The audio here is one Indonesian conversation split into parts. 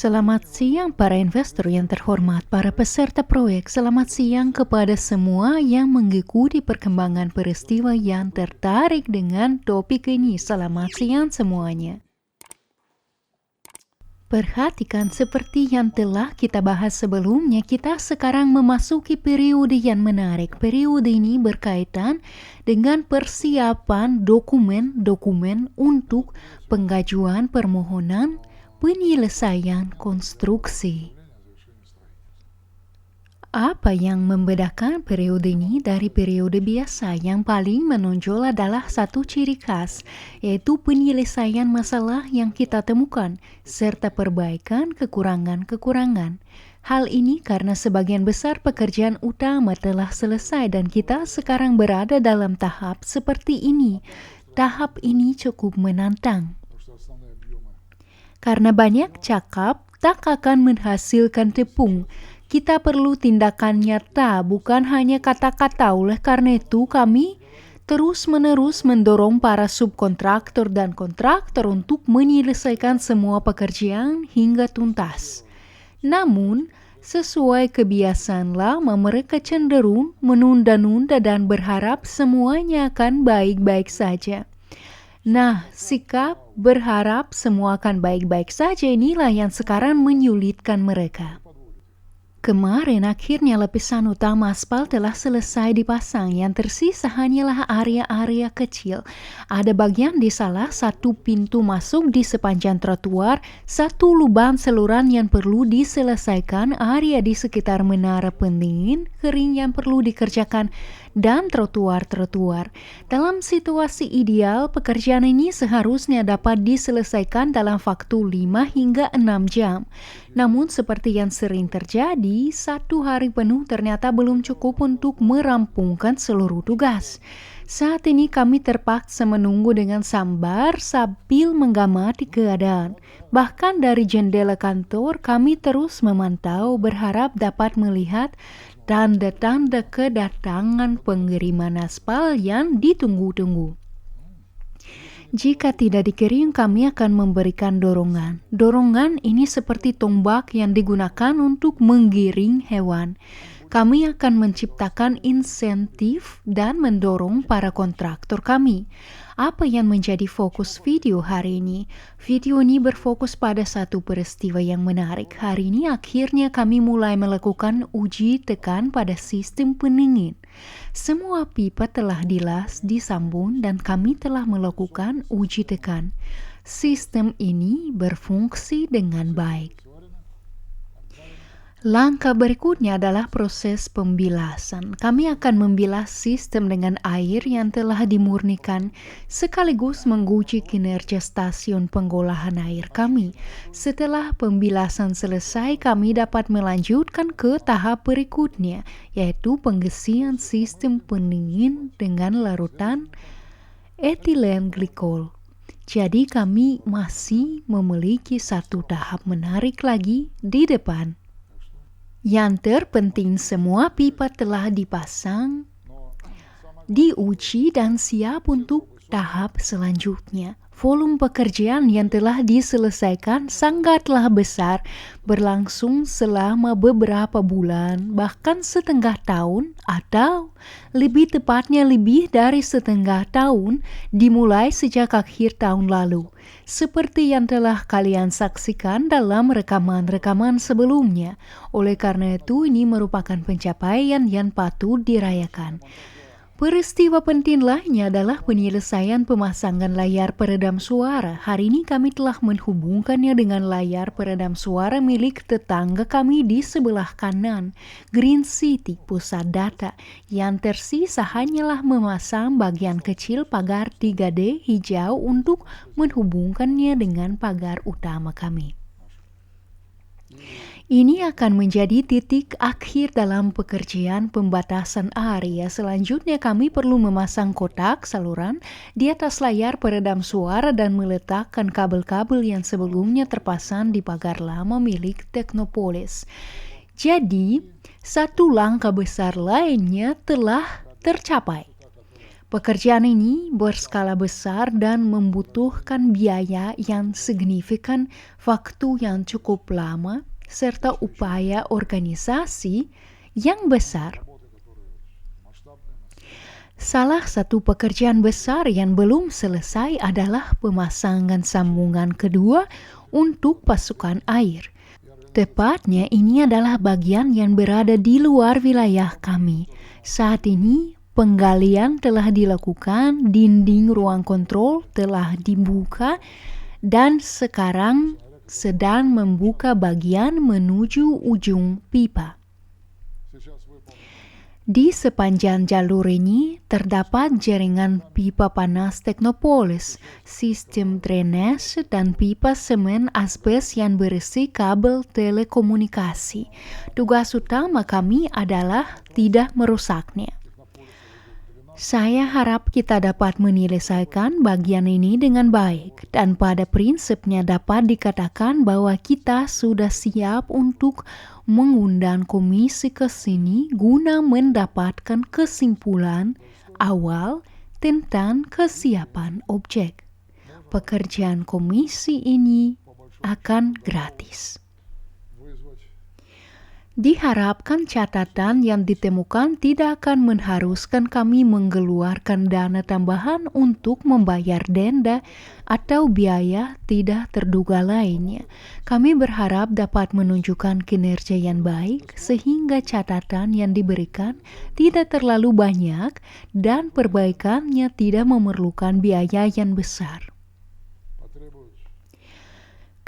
Selamat siang para investor yang terhormat, para peserta proyek. Selamat siang kepada semua yang mengikuti perkembangan peristiwa yang tertarik dengan topik ini. Selamat siang semuanya. Perhatikan seperti yang telah kita bahas sebelumnya, kita sekarang memasuki periode yang menarik. Periode ini berkaitan dengan persiapan dokumen-dokumen untuk pengajuan permohonan penyelesaian konstruksi. Apa yang membedakan periode ini dari periode biasa? Yang paling menonjol adalah satu ciri khas, yaitu penyelesaian masalah yang kita temukan, serta perbaikan kekurangan-kekurangan. Hal ini karena sebagian besar pekerjaan utama telah selesai dan kita sekarang berada dalam tahap seperti ini. Tahap ini cukup menantang. Karena banyak cakap tak akan menghasilkan tepung. Kita perlu tindakan nyata, bukan hanya kata-kata. Oleh karena itu, kami terus-menerus mendorong para subkontraktor dan kontraktor untuk menyelesaikan semua pekerjaan hingga tuntas. Namun, sesuai kebiasaan lama, mereka cenderung menunda-nunda dan berharap semuanya akan baik-baik saja. Nah, sikap berharap semua akan baik-baik saja inilah yang sekarang menyulitkan mereka. Kemarin akhirnya lapisan utama aspal telah selesai dipasang. Yang tersisa hanyalah area-area kecil. Ada bagian di salah satu pintu masuk di sepanjang trotoar, satu lubang saluran yang perlu diselesaikan, area di sekitar menara pendingin kering yang perlu dikerjakan, dan trotoar-trotoar. Dalam situasi ideal, pekerjaan ini seharusnya dapat diselesaikan dalam waktu 5 hingga 6 jam. Namun seperti yang sering terjadi, 1 hari penuh ternyata belum cukup untuk merampungkan seluruh tugas. Saat ini kami terpaksa menunggu dengan sabar sambil mengamati keadaan. Bahkan dari jendela kantor kami terus memantau, berharap dapat melihat tanda-tanda kedatangan pengiriman aspal yang ditunggu-tunggu. Jika tidak dikirim, kami akan memberikan dorongan. Dorongan ini seperti tombak yang digunakan untuk menggiring hewan. Kami akan menciptakan insentif dan mendorong para kontraktor kami. Apa yang menjadi fokus video hari ini? Video ini berfokus pada satu peristiwa yang menarik. Hari ini akhirnya kami mulai melakukan uji tekan pada sistem pendingin. Semua pipa telah dilas, disambung, dan kami telah melakukan uji tekan. Sistem ini berfungsi dengan baik. Langkah berikutnya adalah proses pembilasan. Kami akan membilas sistem dengan air yang telah dimurnikan, sekaligus menguji kinerja stasiun pengolahan air kami. Setelah pembilasan selesai, kami dapat melanjutkan ke tahap berikutnya, yaitu pengisian sistem pendingin dengan larutan etilen glikol. Jadi kami masih memiliki satu tahap menarik lagi di depan. Yang terpenting, semua pipa telah dipasang, diuji, dan siap untuk tahap selanjutnya. Volume pekerjaan yang telah diselesaikan sangatlah besar, berlangsung selama beberapa bulan, bahkan setengah tahun, atau lebih tepatnya lebih dari setengah tahun, dimulai sejak akhir tahun lalu. Seperti yang telah kalian saksikan dalam rekaman-rekaman sebelumnya. Oleh karena itu, ini merupakan pencapaian yang patut dirayakan. Peristiwa penting lainnya adalah penyelesaian pemasangan layar peredam suara. Hari ini kami telah menghubungkannya dengan layar peredam suara milik tetangga kami di sebelah kanan, Green City, pusat data. Yang tersisa hanyalah memasang bagian kecil pagar 3D hijau untuk menghubungkannya dengan pagar utama kami. Ini akan menjadi titik akhir dalam pekerjaan pembatasan area. Selanjutnya kami perlu memasang kotak saluran di atas layar peredam suara dan meletakkan kabel-kabel yang sebelumnya terpasang di pagar lama milik Teknopolis. Jadi, satu langkah besar lainnya telah tercapai. Pekerjaan ini berskala besar dan membutuhkan biaya yang signifikan, waktu yang cukup lama, serta upaya organisasi yang besar. Salah satu pekerjaan besar yang belum selesai adalah pemasangan sambungan kedua untuk pasukan air. Tepatnya ini adalah bagian yang berada di luar wilayah kami. Saat ini penggalian telah dilakukan, dinding ruang kontrol telah dibuka, dan sekarang sedang membuka bagian menuju ujung pipa. Di sepanjang jalur ini terdapat jaringan pipa panas Teknopolis, sistem drainase, dan pipa semen asbes yang berisi kabel telekomunikasi. Tugas utama kami adalah tidak merusaknya. Saya harap kita dapat menyelesaikan bagian ini dengan baik, dan pada prinsipnya dapat dikatakan bahwa kita sudah siap untuk mengundang komisi ke sini guna mendapatkan kesimpulan awal tentang kesiapan objek. Pekerjaan komisi ini akan gratis. Diharapkan catatan yang ditemukan tidak akan mengharuskan kami mengeluarkan dana tambahan untuk membayar denda atau biaya tidak terduga lainnya. Kami berharap dapat menunjukkan kinerja yang baik sehingga catatan yang diberikan tidak terlalu banyak dan perbaikannya tidak memerlukan biaya yang besar.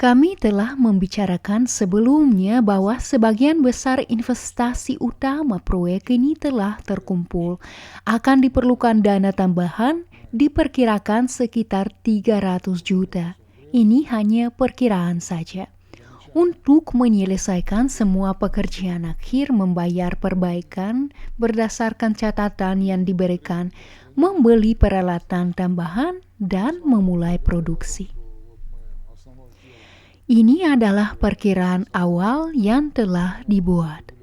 Kami telah membicarakan sebelumnya bahwa sebagian besar investasi utama proyek ini telah terkumpul. Akan diperlukan dana tambahan diperkirakan sekitar 300 juta. Ini hanya perkiraan saja. Untuk menyelesaikan semua pekerjaan akhir membayar perbaikan berdasarkan catatan yang diberikan, membeli peralatan tambahan, dan memulai produksi. Ini adalah perkiraan awal yang telah dibuat.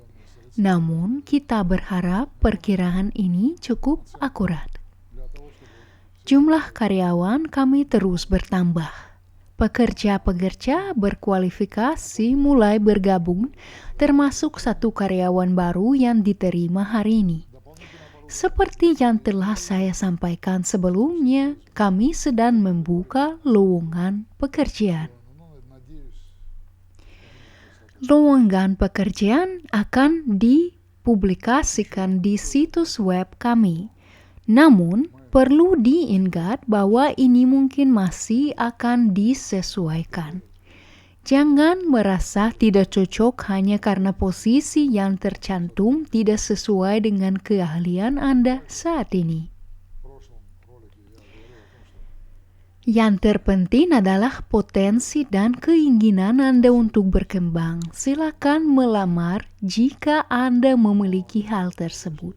Namun, kita berharap perkiraan ini cukup akurat. Jumlah karyawan kami terus bertambah. Pekerja-pekerja berkualifikasi mulai bergabung, termasuk satu karyawan baru yang diterima hari ini. Seperti yang telah saya sampaikan sebelumnya, kami sedang membuka lowongan pekerjaan. Lowongan pekerjaan akan dipublikasikan di situs web kami. Namun, perlu diingat bahwa ini mungkin masih akan disesuaikan. Jangan merasa tidak cocok hanya karena posisi yang tercantum tidak sesuai dengan keahlian Anda saat ini. Yang terpenting adalah potensi dan keinginan Anda untuk berkembang. Silakan melamar jika Anda memiliki hal tersebut.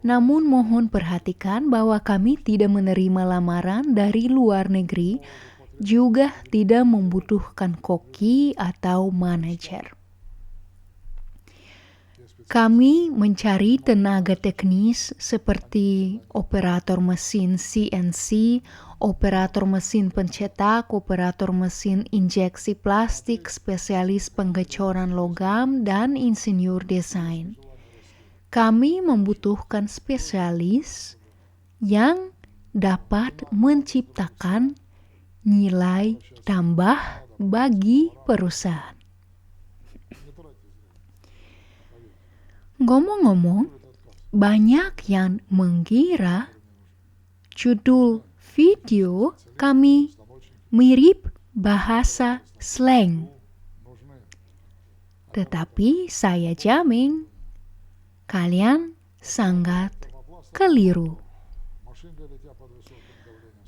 Namun mohon perhatikan bahwa kami tidak menerima lamaran dari luar negeri, juga tidak membutuhkan koki atau manajer. Kami mencari tenaga teknis seperti operator mesin CNC, operator mesin pencetak, operator mesin injeksi plastik, spesialis pengecoran logam, dan insinyur desain. Kami membutuhkan spesialis yang dapat menciptakan nilai tambah bagi perusahaan. Ngomong-ngomong, banyak yang mengira judul video kami mirip bahasa slang. Tetapi saya jamin kalian sangat keliru.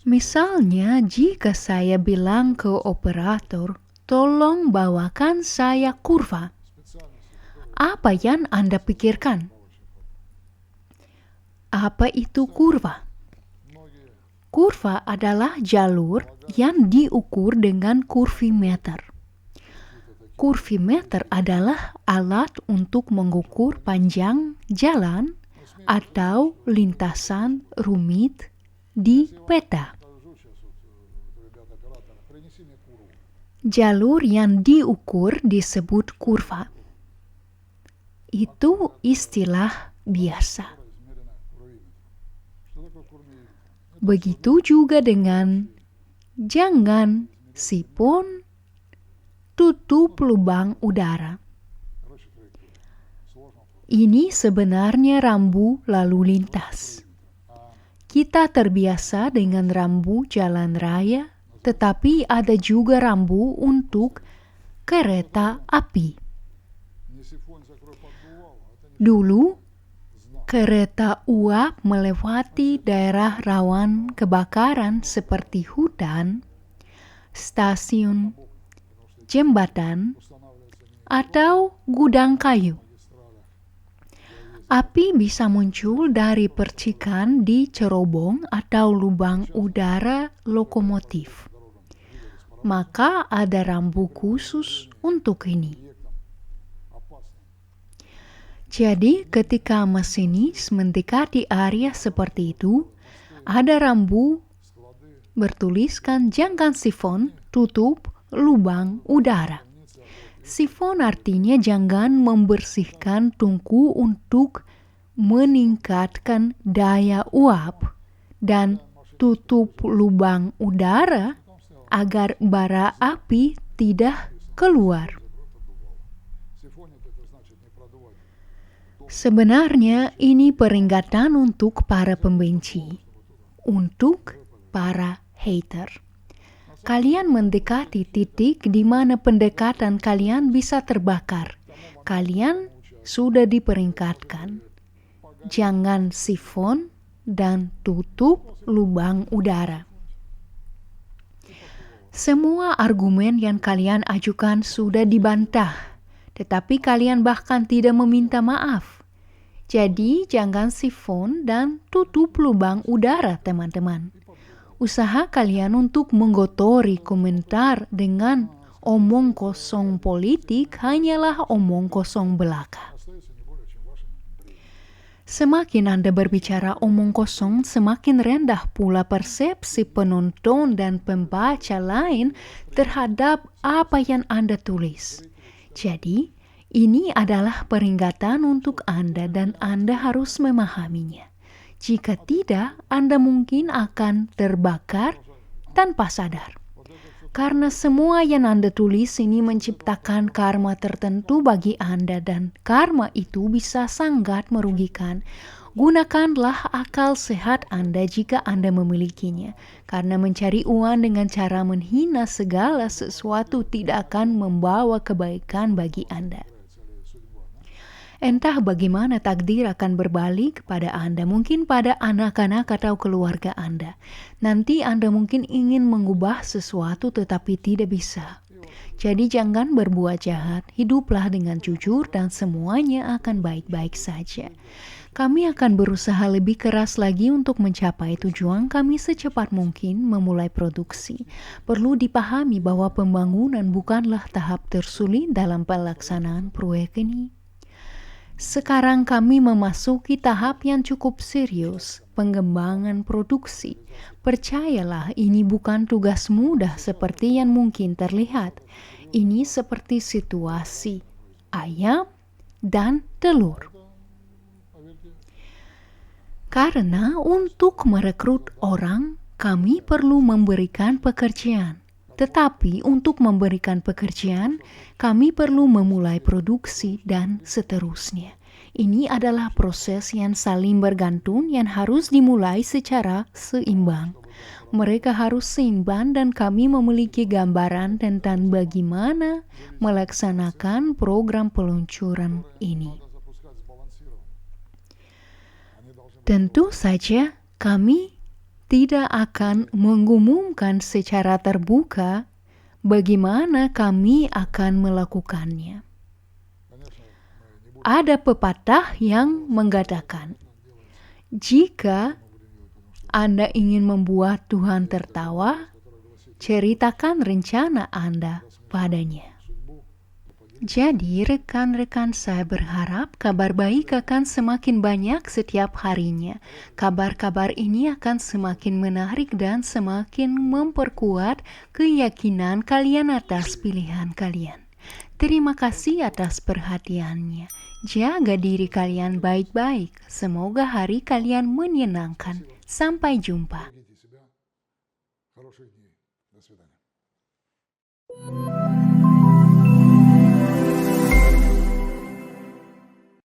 Misalnya, jika saya bilang ke operator, tolong bawakan saya kurva. Apa yang Anda pikirkan? Apa itu kurva? Kurva adalah jalur yang diukur dengan kurvimeter. Kurvimeter adalah alat untuk mengukur panjang jalan atau lintasan rumit di peta. Jalur yang diukur disebut kurva. Itu istilah biasa. Begitu juga dengan jangan sifon tutup lubang udara. Ini sebenarnya rambu lalu lintas. Kita terbiasa dengan rambu jalan raya, tetapi ada juga rambu untuk kereta api. Dulu, kereta uap melewati daerah rawan kebakaran seperti hutan, stasiun, jembatan, atau gudang kayu. Api bisa muncul dari percikan di cerobong atau lubang udara lokomotif. Maka ada rambu khusus untuk ini. Jadi ketika masinis mendekati area seperti itu, ada rambu bertuliskan jangan sifon tutup lubang udara. Sifon artinya jangan membersihkan tungku untuk meningkatkan daya uap, dan tutup lubang udara agar bara api tidak keluar. Sebenarnya ini peringatan untuk para pembenci, untuk para hater. Kalian mendekati titik di mana pendekatan kalian bisa terbakar. Kalian sudah diperingatkan. Jangan sifon dan tutup lubang udara. Semua argumen yang kalian ajukan sudah dibantah, tetapi kalian bahkan tidak meminta maaf. Jadi jangan sifon dan tutup lubang udara, teman-teman. Usaha kalian untuk menggotori komentar dengan omong kosong politik hanyalah omong kosong belaka. Semakin Anda berbicara omong kosong, semakin rendah pula persepsi penonton dan pembaca lain terhadap apa yang Anda tulis. Jadi, ini adalah peringatan untuk Anda dan Anda harus memahaminya. Jika tidak, Anda mungkin akan terbakar tanpa sadar. Karena semua yang Anda tulis ini menciptakan karma tertentu bagi Anda dan karma itu bisa sangat merugikan. Gunakanlah akal sehat Anda jika Anda memilikinya. Karena mencari uang dengan cara menghina segala sesuatu tidak akan membawa kebaikan bagi Anda. Entah bagaimana takdir akan berbalik pada Anda, mungkin pada anak-anak atau keluarga Anda. Nanti Anda mungkin ingin mengubah sesuatu tetapi tidak bisa. Jadi jangan berbuat jahat, hiduplah dengan jujur dan semuanya akan baik-baik saja. Kami akan berusaha lebih keras lagi untuk mencapai tujuan kami secepat mungkin memulai produksi. Perlu dipahami bahwa pembangunan bukanlah tahap tersulit dalam pelaksanaan proyek ini. Sekarang kami memasuki tahap yang cukup serius, pengembangan produksi. Percayalah, ini bukan tugas mudah seperti yang mungkin terlihat. Ini seperti situasi ayam dan telur. Karena untuk merekrut orang, kami perlu memberikan pekerjaan. Tetapi untuk memberikan pekerjaan, kami perlu memulai produksi dan seterusnya. Ini adalah proses yang saling bergantung yang harus dimulai secara seimbang. Mereka harus seimbang dan kami memiliki gambaran tentang bagaimana melaksanakan program peluncuran ini. Tentu saja kami tidak akan mengumumkan secara terbuka bagaimana kami akan melakukannya. Ada pepatah yang mengatakan, jika Anda ingin membuat Tuhan tertawa, ceritakan rencana Anda padanya. Jadi, rekan-rekan saya berharap kabar baik akan semakin banyak setiap harinya. Kabar-kabar ini akan semakin menarik dan semakin memperkuat keyakinan kalian atas pilihan kalian. Terima kasih atas perhatiannya. Jaga diri kalian baik-baik. Semoga hari kalian menyenangkan. Sampai jumpa. Берегите себя. Хороших дней. До свидания.